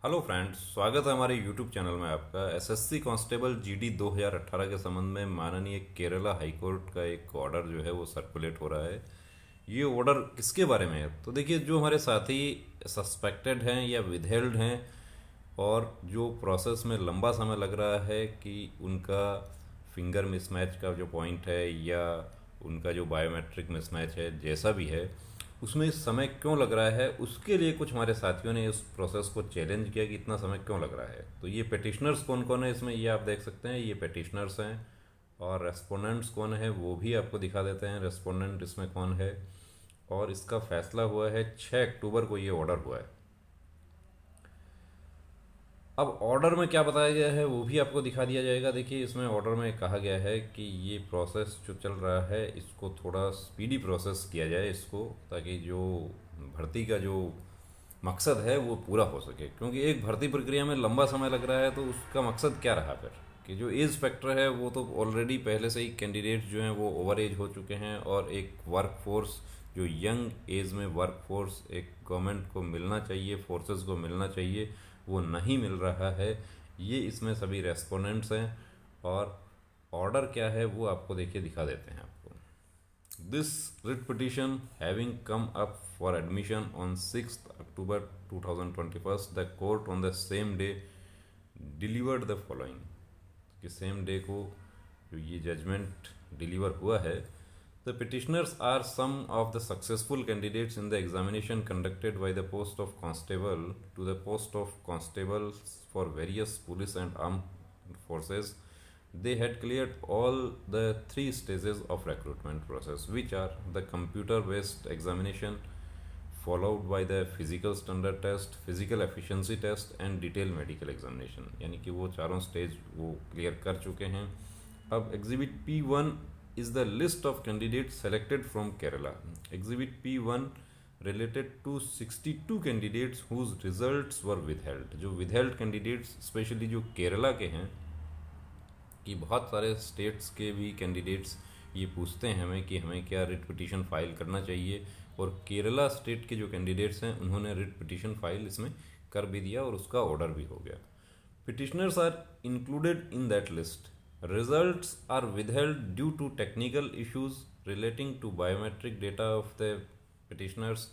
Hello friends, स्वागत है हमारे यूट्यूब चैनल में आपका। एसएससी कांस्टेबल जीडी 2018 के संबंध में माननीय केरला हाई कोर्ट का एक ऑर्डर जो है वो सर्कुलेट हो रहा है। ये ऑर्डर किसके बारे में है? तो देखिए, जो हमारे साथी सस्पेक्टेड हैं या विदहेल्ड हैं और जो प्रोसेस में लंबा समय लग रहा है कि उनका फिंगर मिसमैच का जो पॉइंट है या उनका जो बायोमेट्रिक मिसमैच है, जैसा भी है, उसमें समय क्यों लग रहा है, उसके लिए कुछ हमारे साथियों ने इस प्रोसेस को चैलेंज किया कि इतना समय क्यों लग रहा है। तो ये पेटिशनर्स कौन कौन है इसमें, ये आप देख सकते हैं। ये पेटिशनर्स हैं और रेस्पोंडेंट्स कौन है वो भी आपको दिखा देते हैं। रेस्पोंडेंट इसमें कौन है और इसका फैसला हुआ है 6 अक्टूबर को ये ऑर्डर हुआ है। अब ऑर्डर में क्या बताया गया है वो भी आपको दिखा दिया जाएगा। देखिए, इसमें ऑर्डर में कहा गया है कि ये प्रोसेस जो चल रहा है इसको थोड़ा स्पीडी प्रोसेस किया जाए इसको, ताकि जो भर्ती का जो मकसद है वो पूरा हो सके। क्योंकि एक भर्ती प्रक्रिया में लंबा समय लग रहा है तो उसका मकसद क्या रहा फिर, कि जो एज फैक्टर है वो तो ऑलरेडी पहले से ही कैंडिडेट जो हैं वो ओवर एज हो चुके हैं, और एक वर्क फोर्स जो यंग एज में वर्क फोर्स एक गवर्नमेंट को मिलना चाहिए, फोर्सेस को मिलना चाहिए, वो नहीं मिल रहा है। ये इसमें सभी रेस्पोनेंट्स हैं। और ऑर्डर क्या है वो आपको देखिए दिखा देते हैं आपको। This writ petition having come up for admission on 6th October 2021, the court on the same day delivered the following, कि सेम डे को जो ये जजमेंट डिलीवर हुआ है। The petitioners are some of the successful candidates in the examination conducted by the post of constable to the post of constable for various police and arm forces. They had cleared all the three stages of recruitment process, which are the computer based examination, followed by the physical standard test, physical efficiency test and detailed medical examination। यानी कि वो चारों stage वो clear कर चुके हैं। अब exhibit P1 is the list of candidates selected from Kerala. Exhibit P1 related to 62 candidates whose results were withheld। जो withheld candidates स्पेशली जो केरला के हैं, कि बहुत सारे स्टेट्स के भी कैंडिडेट्स ये पूछते हैं हमें कि हमें क्या रिट पिटीशन फाइल करना चाहिए, और केरला स्टेट के जो कैंडिडेट्स हैं उन्होंने रिट पिटीशन फाइल इसमें कर भी दिया और उसका ऑर्डर भी हो गया। Petitioners are included in that list. Results are withheld due to technical issues relating to biometric data of the petitioners.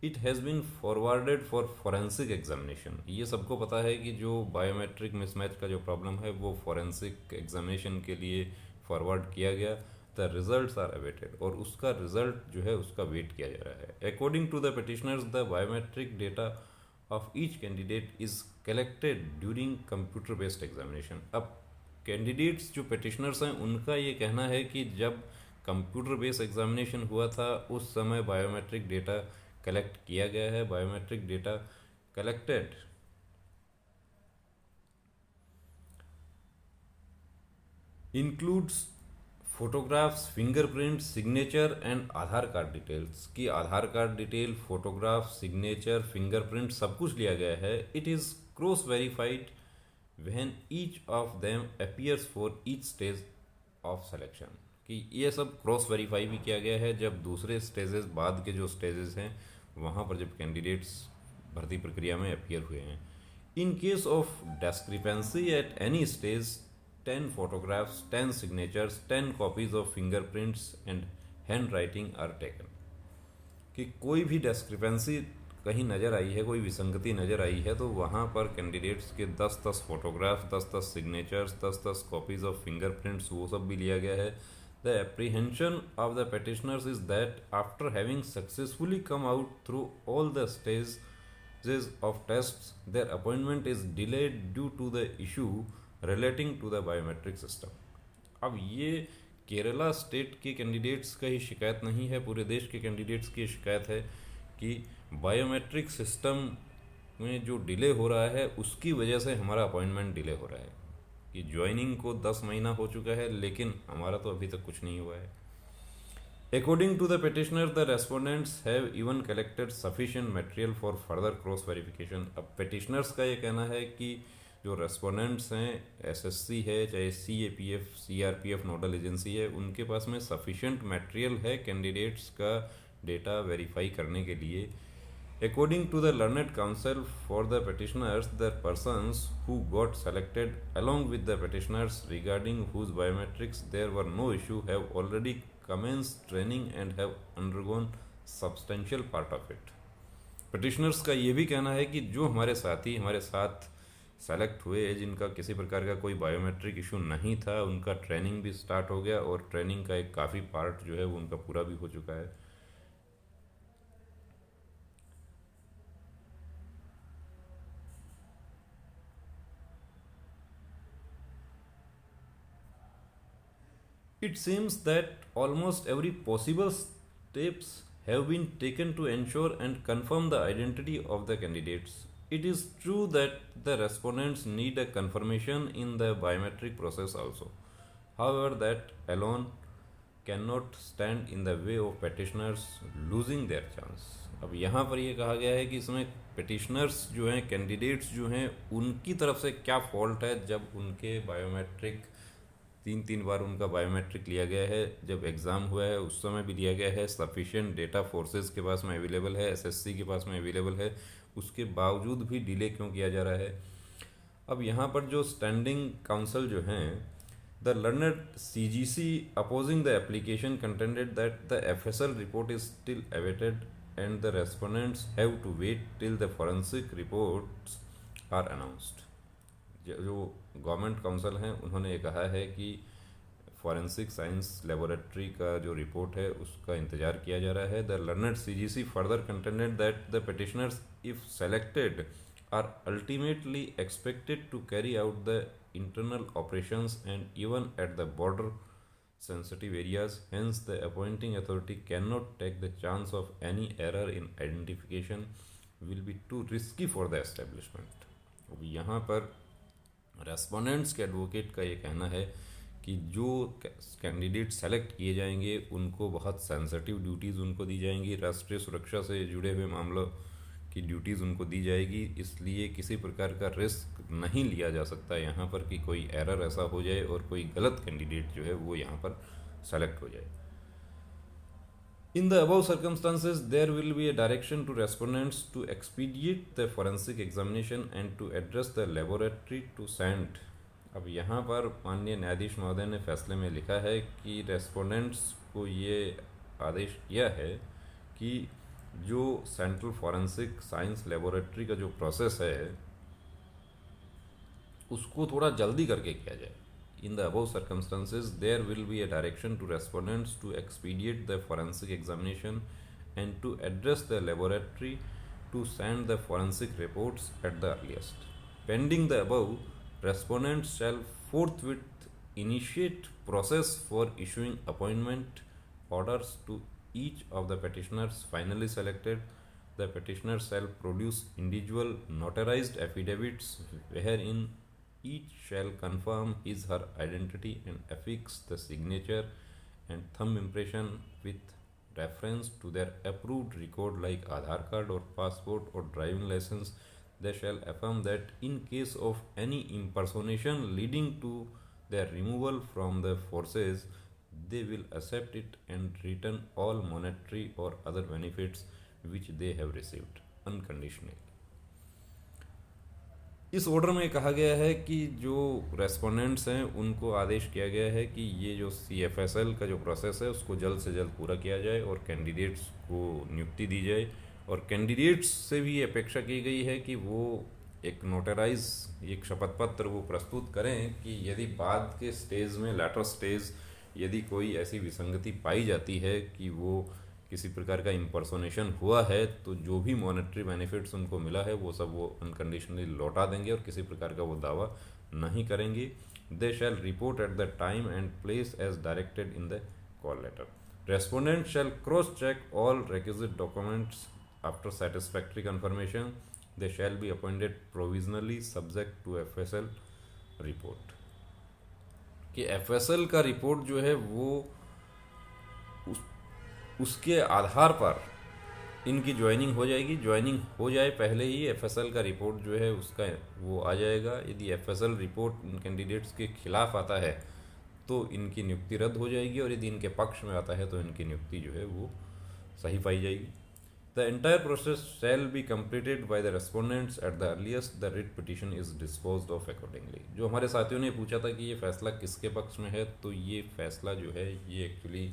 It has been forwarded for forensic examination. ये सबको पता है कि जो बायोमेट्रिक मिसमैच का जो प्रॉब्लम है वो फॉरेंसिक एग्जामिनेशन के लिए फॉरवर्ड किया गया। द रिजल्ट्स आर अवेटेड, और उसका रिजल्ट जो है उसका वेट किया जा रहा है। According to the petitioners, the biometric data of each candidate is collected during computer based examination. अब कैंडिडेट्स जो पिटिशनर्स हैं उनका ये कहना है कि जब कंप्यूटर बेस्ड एग्जामिनेशन हुआ था उस समय बायोमेट्रिक डेटा कलेक्ट किया गया है। Biometric data collected includes photographs, fingerprint, signature and Aadhaar card details. की Aadhaar card detail, photograph, signature, fingerprint सब कुछ लिया गया है। It is cross verified when each of them appears for each stage of selection. कि ये सब क्रॉस वेरीफाई भी किया गया है जब दूसरे स्टेजेस, बाद के जो स्टेजेस हैं वहाँ पर जब कैंडिडेट्स भर्ती प्रक्रिया में अपीयर हुए हैं। In case of discrepancy at any stage, 10 photographs, 10 signatures, 10 copies of fingerprints and handwriting are taken। कि कोई भी डिस्क्रिपेंसी कहीं नज़र आई है, कोई विसंगति नज़र आई है, तो वहाँ पर कैंडिडेट्स के 10-10 photograph, 10-10 signatures, 10-10 copies of fingerprints वो सब भी लिया गया है। The apprehension of the petitioners is that after having successfully come out through all the stages of tests, their appointment is delayed due to the issue relating to the biometric system. अब ये Kerala state के candidates का ही शिकायत नहीं है, पूरे देश के कैंडिडेट्स की शिकायत है कि बायोमेट्रिक सिस्टम में जो डिले हो रहा है उसकी वजह से हमारा अपॉइंटमेंट डिले हो रहा है। कि ज्वाइनिंग को 10 महीना हो चुका है लेकिन हमारा तो अभी तक कुछ नहीं हुआ है। According to the petitioner, the respondents have even collected sufficient material for further cross verification. अब पिटिशनर्स का ये कहना है कि जो रेस्पोंडेंट्स हैं, एसएससी है, चाहे सीएपीएफ, सीआरपीएफ नोडल एजेंसी है, उनके पास में सफिशिएंट मटेरियल है कैंडिडेट्स का डेटा वेरीफाई करने के लिए। According to the learned counsel for the petitioners, the persons who got selected along with the petitioners regarding whose biometrics there were no issue have already commenced training and have undergone substantial part of it. Petitioners का ये भी कहना है कि जो हमारे साथी हमारे साथ सेलेक्ट हुए जिनका किसी प्रकार का कोई बायोमेट्रिक इशू नहीं था, उनका ट्रेनिंग भी स्टार्ट हो गया और ट्रेनिंग का एक काफ़ी पार्ट जो है वो उनका पूरा भी हो चुका है. It seems that almost every possible steps have been taken to ensure and confirm the identity of the candidates. It is true that the respondents need a confirmation in the biometric process also. However, that alone cannot stand in the way of petitioners losing their chance. अब यहाँ पर ये कहा गया है कि इसमें petitioners जो हैं, कैंडिडेट्स जो हैं, उनकी तरफ से क्या फॉल्ट है जब उनके बायोमेट्रिक तीन बार उनका बायोमेट्रिक लिया गया है, जब एग्ज़ाम हुआ है उस समय भी लिया गया है, सफिशिएंट डेटा फोर्सेस के पास में अवेलेबल है, एसएससी के पास में अवेलेबल है, उसके बावजूद भी डिले क्यों किया जा रहा है. अब यहाँ पर जो स्टैंडिंग काउंसिल जो हैं, the learned CGC opposing the application contended that the FSL report is still awaited and the respondents have to wait till the forensic reports are announced. जो गवर्नमेंट काउंसिल हैं उन्होंने ये कहा है कि फॉरेंसिक साइंस लेबोरेटरी का जो report है उसका इंतज़ार किया जा रहा है. The learned CGC further contended that the petitioners if selected are ultimately expected to carry out the internal operations and even at the border sensitive areas. Hence, the appointing authority cannot take the chance of any error in identification will be too risky for the establishment. अब यहाँ पर respondents के advocate का ये कहना है कि जो कैंडिडेट सेलेक्ट किए जाएंगे उनको बहुत सेंसिटिव ड्यूटीज़ उनको दी जाएंगी, राष्ट्रीय सुरक्षा से जुड़े हुए मामलों की ड्यूटीज़ उनको दी जाएगी, इसलिए किसी प्रकार का रिस्क नहीं लिया जा सकता यहाँ पर कि कोई एरर ऐसा हो जाए और कोई गलत कैंडिडेट जो है वो यहाँ पर सेलेक्ट हो जाए. In the above circumstances, there will be a direction to respondents to expedite the forensic examination and to address the laboratory to send. अब यहाँ पर माननीय न्यायाधीश महोदय ने फैसले में लिखा है कि रेस्पोंडेंट्स को ये आदेश किया है कि जो सेंट्रल फॉरेंसिक साइंस लेबोरेटरी का जो प्रोसेस है उसको थोड़ा जल्दी करके किया जाए. In the above circumstances, there will be a direction to respondents to expedite the forensic examination and to address the laboratory to send the forensic reports at the earliest. Pending the above, respondents shall forthwith initiate process for issuing appointment orders to each of the petitioners finally selected. The petitioner shall produce individual notarized affidavits wherein each shall confirm his her identity and affix the signature and thumb impression with reference to their approved record like Aadhaar card or passport or driving license. They shall affirm that in case of any impersonation leading to their removal from the forces, they will accept it and return all monetary or other benefits which they have received unconditionally. इस order में कहा गया है कि जो respondents हैं उनको आदेश किया गया है कि ये जो CFSL का जो प्रोसेस है उसको जल्द से जल्द पूरा किया जाए और कैंडिडेट्स को नियुक्ति दी जाए. और कैंडिडेट्स से भी अपेक्षा की गई है कि वो एक नोटराइज एक शपथ पत्र वो प्रस्तुत करें कि यदि बाद के स्टेज में लेटर स्टेज यदि कोई ऐसी विसंगति पाई जाती है कि वो किसी प्रकार का इम्पर्सोनेशन हुआ है तो जो भी मॉनेटरी बेनिफिट्स उनको मिला है वो सब वो अनकंडीशनली लौटा देंगे और किसी प्रकार का वो दावा नहीं करेंगे. They shall report at the time and place as directed in the call letter. Respondent shall cross check all requisite documents after satisfactory confirmation. They shall be appointed provisionally subject to FSL report. कि FSL का report जो है वो उसके आधार पर इनकी joining हो जाएगी. ज्वाइनिंग हो जाए पहले ही FSL का रिपोर्ट जो है उसका वो आ जाएगा. यदि FSL रिपोर्ट इन कैंडिडेट्स के खिलाफ आता है तो इनकी नियुक्ति रद्द हो जाएगी और यदि इनके पक्ष में आता है तो इनकी नियुक्ति जो है वो सही पाई जाएगी. The entire process shall be completed by the respondents at the earliest. The writ petition is disposed of accordingly. जो हमारे साथियों ने पूछा था कि ये फैसला किसके पक्ष में है, तो ये फैसला जो है ये एक्चुअली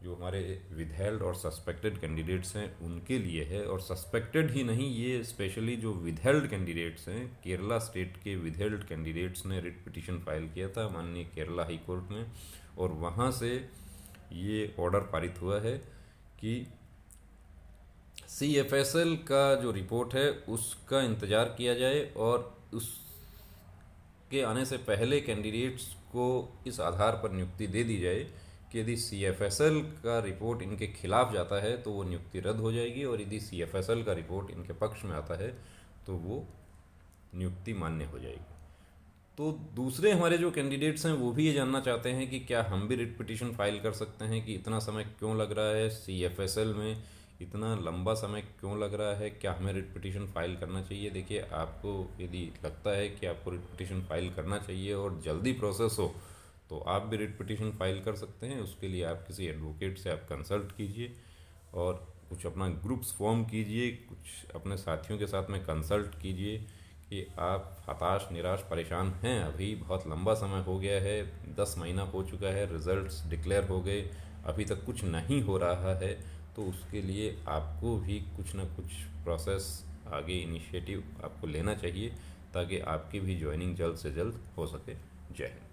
जो हमारे विदहेल्ड और सस्पेक्टेड कैंडिडेट्स हैं उनके लिए है। और सस्पेक्टेड ही नहीं, ये स्पेशली जो विदहेल्ड कैंडिडेट्स हैं, केरला स्टेट के विदहेल्ड कैंडिडेट्स ने रिट पिटीशन फाइल किया था माननीय केरला हाई कोर्ट में, और वहाँ से ये ऑर्डर पारित हुआ है कि CFSL का जो रिपोर्ट है उसका इंतज़ार किया जाए और उसके आने से पहले कैंडिडेट्स को इस आधार पर नियुक्ति दे दी जाए कि यदि CFSL का रिपोर्ट इनके खिलाफ जाता है तो वो नियुक्ति रद्द हो जाएगी, और यदि CFSL का रिपोर्ट इनके पक्ष में आता है तो वो नियुक्ति मान्य हो जाएगी। तो दूसरे हमारे जो कैंडिडेट्स हैं वो भी ये जानना चाहते हैं कि क्या हम भी रिट पिटीशन फाइल कर सकते हैं, कि इतना समय क्यों लग रहा है, CFSL में इतना लंबा समय क्यों लग रहा है, क्या हमें रिट पिटीशन फाइल करना चाहिए। देखिए, आपको यदि लगता है कि आपको रिट पिटीशन फाइल करना चाहिए और जल्दी प्रोसेस हो तो आप भी रिट पिटीशन फाइल कर सकते हैं। उसके लिए आप किसी एडवोकेट से आप कंसल्ट कीजिए और कुछ अपना ग्रुप्स फॉर्म कीजिए, कुछ अपने साथियों के साथ में कंसल्ट कीजिए कि आप हताश, निराश, परेशान हैं, अभी बहुत लंबा समय हो गया है, 10 महीना हो चुका है, रिजल्ट्स डिक्लेयर हो गए, अभी तक कुछ नहीं हो रहा है, तो उसके लिए आपको भी कुछ ना कुछ प्रोसेस आगे इनिशिएटिव आपको लेना चाहिए ताकि आपकी भी ज्वाइनिंग जल्द से जल्द हो सके। जय हिंद।